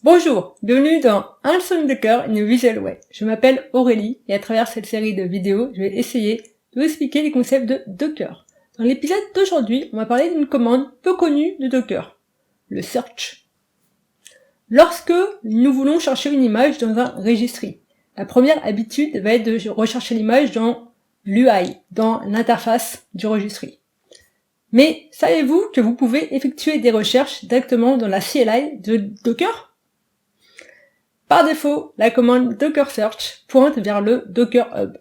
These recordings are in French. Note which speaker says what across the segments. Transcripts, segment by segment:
Speaker 1: Bonjour, bienvenue dans Un son Docker in a Visual Way. Je m'appelle Aurélie et à travers cette série de vidéos, je vais essayer de vous expliquer les concepts de Docker. Dans l'épisode d'aujourd'hui, on va parler d'une commande peu connue de Docker, le search. Lorsque nous voulons chercher une image dans un registry, la première habitude va être de rechercher l'image dans l'UI, dans l'interface du registry. Mais savez-vous que vous pouvez effectuer des recherches directement dans la CLI de Docker ? Par défaut, la commande Docker Search pointe vers le Docker Hub.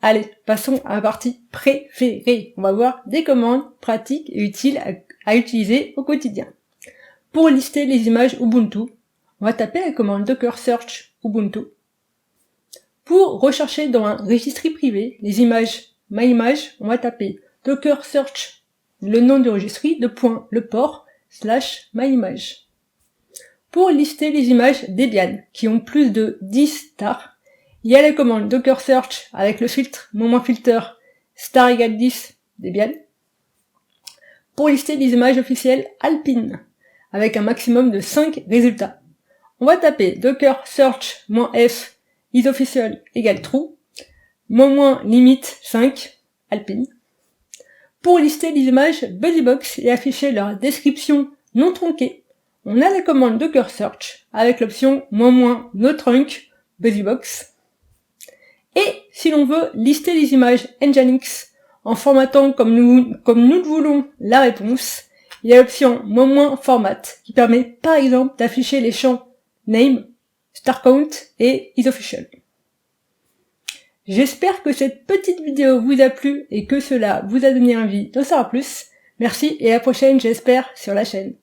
Speaker 1: Allez, passons à la partie préférée. On va voir des commandes pratiques et utiles à utiliser au quotidien. Pour lister les images Ubuntu, on va taper la commande Docker Search Ubuntu. Pour rechercher dans un registry privé les images MyImage, on va taper Docker Search, le nom du registry, le port, /myimage. Pour lister les images Debian, qui ont plus de 10 stars, il y a la commande Docker Search avec le filtre, --filter, star égale 10, Debian. Pour lister les images officielles Alpine, avec un maximum de 5 résultats, on va taper Docker Search -f isOfficial égale true, limite 5, Alpine. Pour lister les images BusyBox et afficher leur description non tronquée, on a la commande Docker Search avec l'option --notrunc BusyBox. Et si l'on veut lister les images Nginx en formatant comme nous le voulons la réponse, il y a l'option --format qui permet par exemple d'afficher les champs name, starcount et isOfficial. J'espère que cette petite vidéo vous a plu et que cela vous a donné envie d'en savoir plus. Merci et à la prochaine, j'espère, sur la chaîne.